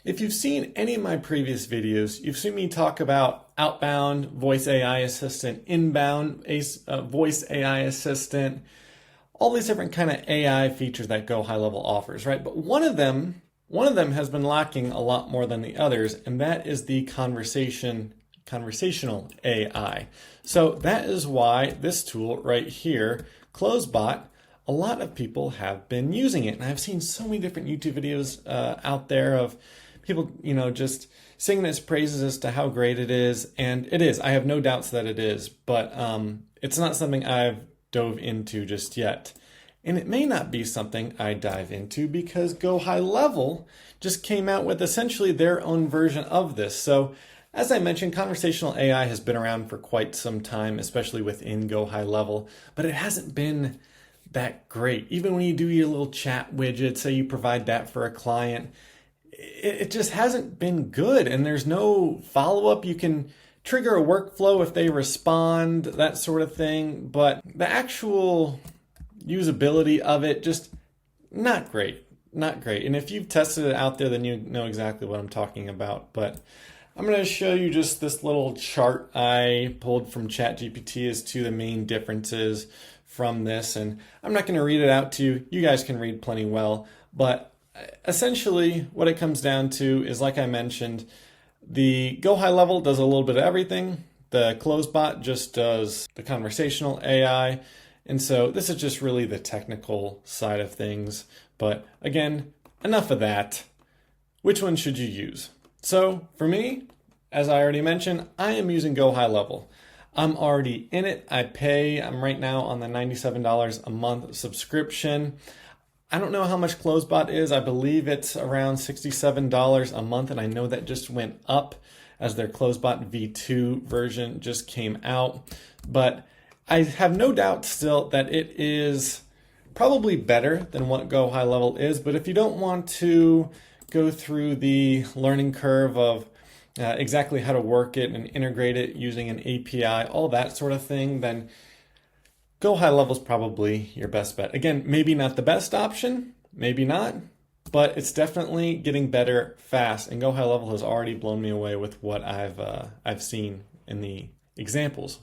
If you've seen any of my previous videos, you've seen me talk about outbound voice AI assistant, inbound voice AI assistant, all these different kind of AI features that Go High Level offers, right? But one of them has been lacking a lot more than the others, and that is the conversational AI. So that is why this tool right here, CloseBot, a lot of people have been using it. And I've seen so many different YouTube videos out there of people, just singing its praises as to how great it is. And it is. I have no doubts that it is, but it's not something I've dove into just yet. And it may not be something I dive into because Go High Level just came out with essentially their own version of this. So as I mentioned, conversational AI has been around for quite some time, especially within Go High Level, but it hasn't been that great. Even when you do your little chat widget, say you provide that for a client, it just hasn't been good. And there's no follow-up. You can trigger a workflow if they respond, that sort of thing. But the actual usability of it, just not great. Not great. And if you've tested it out there, then you know exactly what I'm talking about. But I'm going to show you just this little chart I pulled from ChatGPT as to the main differences from this. And I'm not going to read it out to you. You guys can read plenty well. But essentially what it comes down to is, like I mentioned, the Go High Level does a little bit of everything. The CloseBot just does the conversational AI. And so this is just really the technical side of things. But again, enough of that. Which one should you use? So for me, as I already mentioned, I am using Go High Level. I'm already in it. I'm right now on the $97 a month subscription. I don't know how much CloseBot is. I believe it's around $67 a month. And I know that just went up as their CloseBot V2 version just came out. But I have no doubt still that it is probably better than what Go High Level is. But if you don't want to go through the learning curve of exactly how to work it and integrate it using an API, all that sort of thing, then Go High Level is probably your best bet. Again, maybe not the best option, maybe not, but it's definitely getting better fast. And Go High Level has already blown me away with what I've seen in the examples.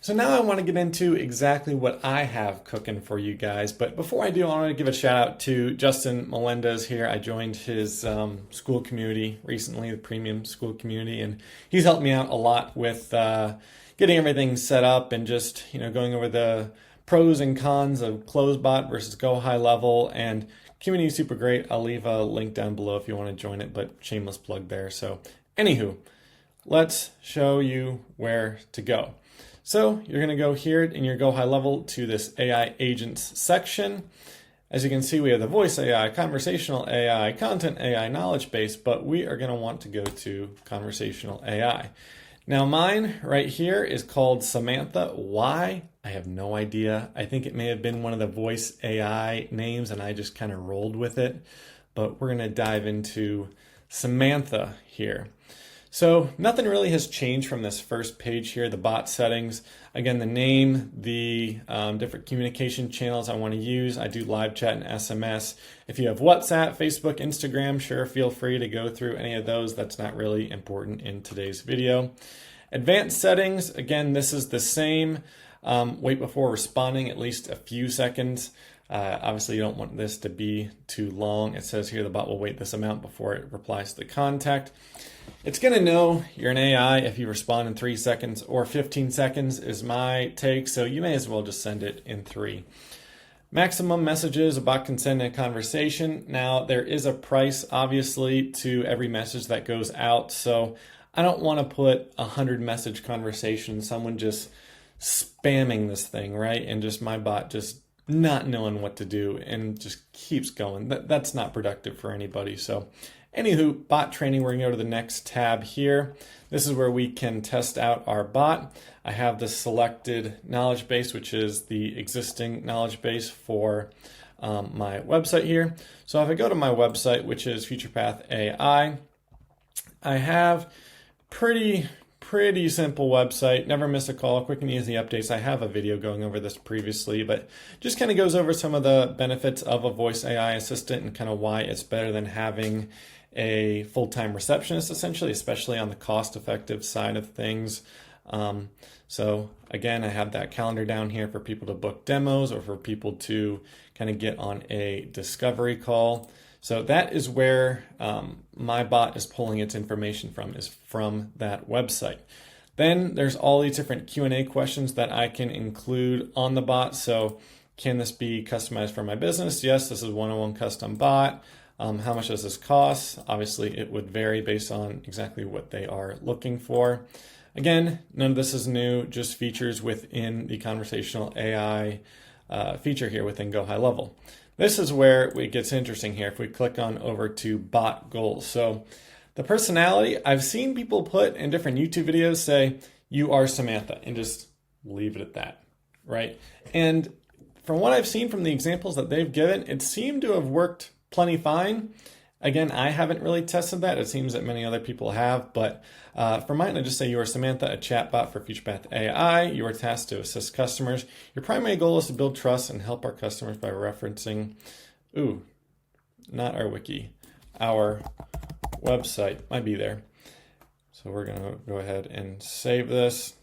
So now I want to get into exactly what I have cooking for you guys. But before I do, I want to give a shout out to Justin Melendez here. I joined his school community recently, the premium school community, and he's helped me out a lot with getting everything set up and just going over the pros and cons of CloseBot versus Go High Level. And community is super great. I'll leave a link down below if you want to join it, but shameless plug there. So anywho, let's show you where to go. So you're going to go here in your Go High Level to this AI agents section. As you can see, we have the voice AI, conversational AI, content AI, knowledge base, but we are going to want to go to conversational AI. Now mine right here is called Samantha. Why? I have no idea. I think it may have been one of the voice AI names and I just kind of rolled with it, but we're going to dive into Samantha here. So nothing really has changed from this first page here, the bot settings. Again, the name, the different communication channels I want to use. I do live chat and SMS. If you have WhatsApp, Facebook, Instagram, sure, feel free to go through any of those. That's not really important in today's video. Advanced settings, again, this is the same. Wait before responding at least a few seconds. Obviously, you don't want this to be too long. It says here the bot will wait this amount before it replies to the contact. It's going to know you're an AI if you respond in 3 seconds or 15 seconds is my take, so you may as well just send it in 3. Maximum messages a bot can send in a conversation. Now, there is a price, obviously, to every message that goes out, so I don't want to put 100 message conversations, someone just spamming this thing, right? And just my bot just not knowing what to do and just keeps going. That's not productive for anybody, so anywho, bot training, we're going to go to the next tab here. This is where we can test out our bot. I have the selected knowledge base, which is the existing knowledge base for my website here. So if I go to my website, which is FuturePath AI, I have pretty simple website, never miss a call, quick and easy updates. I have a video going over this previously, but just kind of goes over some of the benefits of a voice AI assistant and kind of why it's better than having a full-time receptionist, essentially, especially on the cost-effective side of things. So again, I have that calendar down here for people to book demos or for people to kind of get on a discovery call. So that is where my bot is pulling its information from, is from that website. Then there's all these different Q&A questions that I can include on the bot. So can this be customized for my business? Yes, this is one-on-one custom bot. How much does this cost? Obviously, it would vary based on exactly what they are looking for. Again, none of this is new, just features within the conversational AI feature here within Go High Level. This is where it gets interesting here if we click on over to bot goals. So the personality, I've seen people put in different YouTube videos say, you are Samantha, and just leave it at that, right? And from what I've seen from the examples that they've given, it seemed to have worked plenty fine. Again, I haven't really tested that. It seems that many other people have, but for mine, I just say you are Samantha, a chatbot for FuturePath AI. You are tasked to assist customers. Your primary goal is to build trust and help our customers by referencing, not our wiki, our website. Might be there. So we're going to go ahead and save this.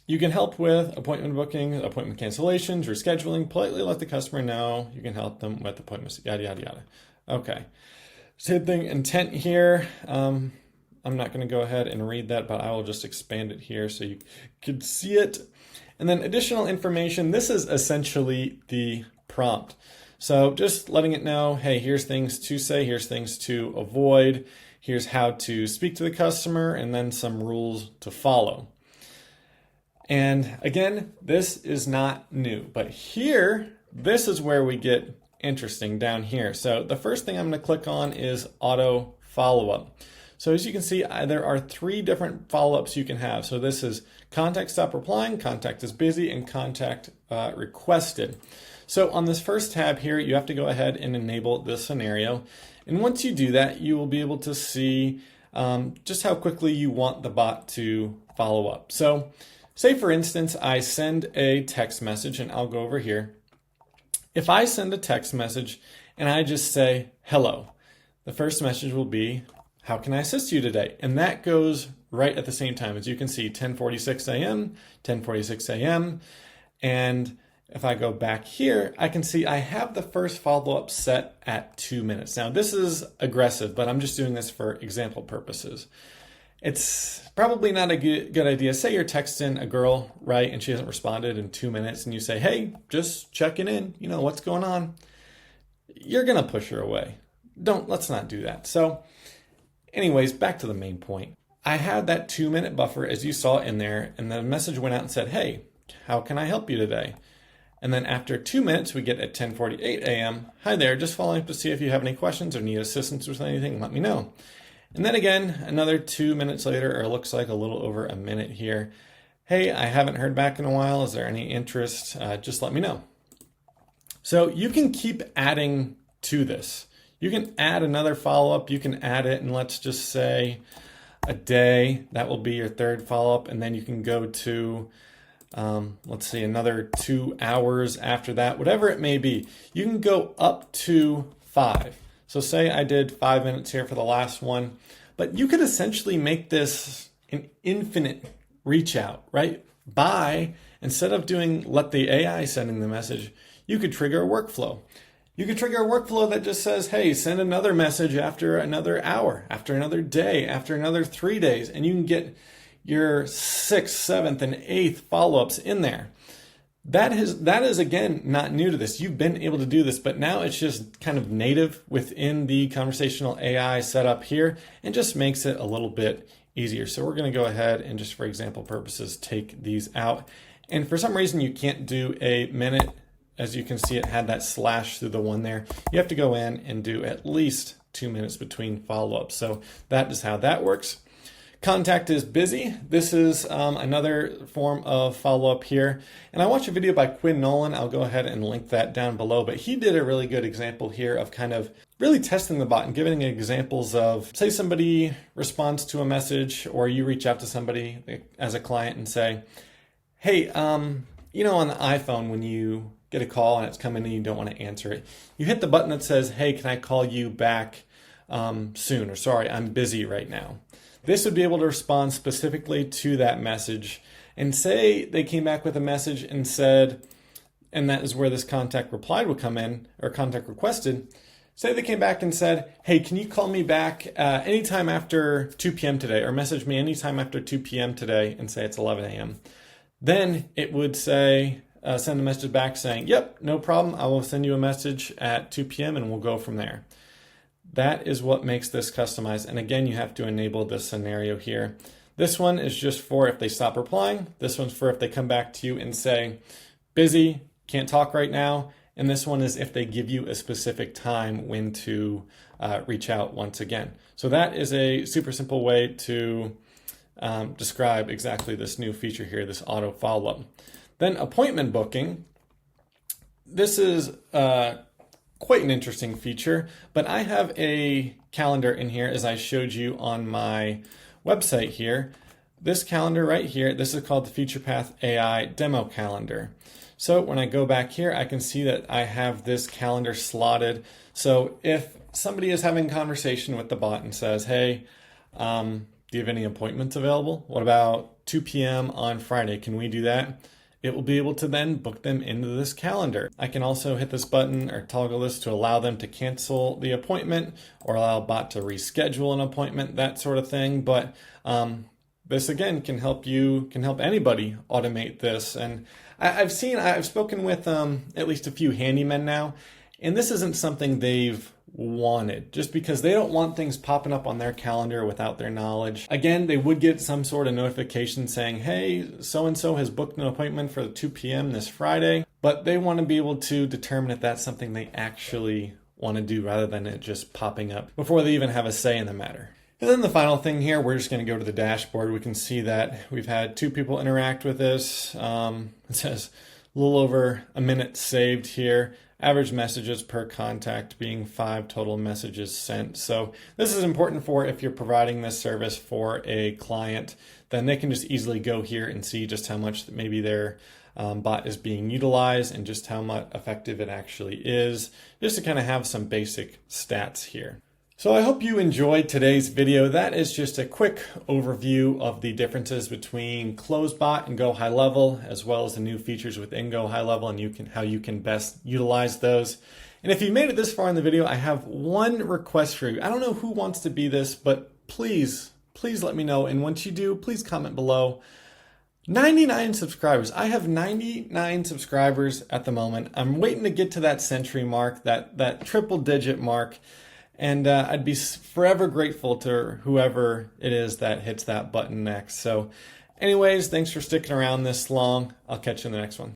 You can help with appointment booking, appointment cancellations, rescheduling, politely let the customer know. You can help them with appointments, yada, yada, yada. Okay. Same thing, intent here. I'm not going to go ahead and read that, but I will just expand it here so you can see it. And then additional information. This is essentially the prompt. So just letting it know, hey, here's things to say, here's things to avoid, here's how to speak to the customer, and then some rules to follow. And again, this is not new, but here, this is where we get interesting down here. So the first thing I'm going to click on is auto follow-up. So as you can see, there are 3 different follow-ups you can have. So this is contact stop replying, contact is busy, and contact requested. So on this first tab here, you have to go ahead and enable this scenario. And once you do that, you will be able to see just how quickly you want the bot to follow up. So say for instance, I send a text message, and I'll go over here. If I send a text message and I just say, hello, the first message will be, how can I assist you today? And that goes right at the same time. As you can see, 10:46 a.m., 10:46 a.m. And if I go back here, I can see I have the first follow-up set at 2 minutes. Now, this is aggressive, but I'm just doing this for example purposes. It's probably not a good idea. Say you're texting a girl, right, and she hasn't responded in 2 minutes, and you say, hey, just checking in, what's going on? You're going to push her away. Let's not do that. So anyways, back to the main point. I had that 2-minute buffer, as you saw in there, and the message went out and said, hey, how can I help you today? And then after 2 minutes, we get at 10:48 a.m. Hi there, just following up to see if you have any questions or need assistance with anything, let me know. And then again, another 2 minutes later, or it looks like a little over a minute here. Hey, I haven't heard back in a while. Is there any interest? Just let me know. So you can keep adding to this. You can add another follow-up. You can add it, and let's just say a day. That will be your third follow-up. And then you can go to let's see, another 2 hours after that, whatever it may be. You can go up to 5. So say I did 5 minutes here for the last one, but you could essentially make this an infinite reach out, right? Instead of doing let the AI sending the message, you could trigger a workflow. You could trigger a workflow that just says, hey, send another message after another hour, after another day, after another 3 days, and you can get your 6th, 7th, and 8th follow-ups in there. That is again not new to this. You've been able to do this, but now it's just kind of native within the conversational AI setup here, and just makes it a little bit easier. So we're going to go ahead and just for example purposes take these out. And for some reason you can't do a minute. As you can see, it had that slash through the one there. You have to go in and do at least 2 minutes between follow-ups. So that is how that works. Contact is busy. This is another form of follow-up here. And I watched a video by Quinn Nolan. I'll go ahead and link that down below. But he did a really good example here of kind of really testing the bot and giving examples of, say somebody responds to a message or you reach out to somebody as a client and say, hey, on the iPhone when you get a call and it's coming and you don't want to answer it, you hit the button that says, hey, can I call you back soon, or sorry, I'm busy right now. This would be able to respond specifically to that message. And say they came back with a message and said, and that is where this contact replied would come in, or contact requested. Say they came back and said, hey, can you call me back anytime after 2 p.m. today, or message me anytime after 2 p.m. today, and say it's 11 a.m. Then it would say, send a message back saying, yep, no problem. I will send you a message at 2 p.m. and we'll go from there. That is what makes this customized. And again, you have to enable this scenario here. This one is just for if they stop replying. This one's for if they come back to you and say, busy, can't talk right now. And this one is if they give you a specific time when to reach out once again. So that is a super simple way to describe exactly this new feature here, this auto follow-up. Then appointment booking. This is quite an interesting feature, but I have a calendar in here as I showed you on my website here. This calendar right here, this is called the FuturePath AI demo calendar. So when I go back here, I can see that I have this calendar slotted. So if somebody is having a conversation with the bot and says, hey, do you have any appointments available? What about 2 p.m. on Friday? Can we do that? It will be able to then book them into this calendar. I can also hit this button or toggle this to allow them to cancel the appointment or allow a bot to reschedule an appointment, that sort of thing. But this again can help anybody automate this. And I've spoken with at least a few handymen now, and this isn't something they've wanted, just because they don't want things popping up on their calendar without their knowledge. Again, they would get some sort of notification saying, hey, so-and-so has booked an appointment for 2 p.m. this Friday, but they want to be able to determine if that's something they actually want to do rather than it just popping up before they even have a say in the matter. And then the final thing here, we're just going to go to the dashboard. We can see that we've had 2 people interact with this. It says a little over a minute saved here. Average messages per contact being 5 total messages sent. So this is important for if you're providing this service for a client, then they can just easily go here and see just how much maybe their bot is being utilized and just how much effective it actually is, just to kind of have some basic stats here. So I hope you enjoyed today's video. That is just a quick overview of the differences between CloseBot and Go High Level, as well as the new features within Go High Level and how you can best utilize those. And if you made it this far in the video, I have one request for you. I don't know who wants to be this, but please let me know. And once you do, please comment below. 99 subscribers. I have 99 subscribers at the moment. I'm waiting to get to that century mark, that triple digit mark. And I'd be forever grateful to whoever it is that hits that button next. So anyways, thanks for sticking around this long. I'll catch you in the next one.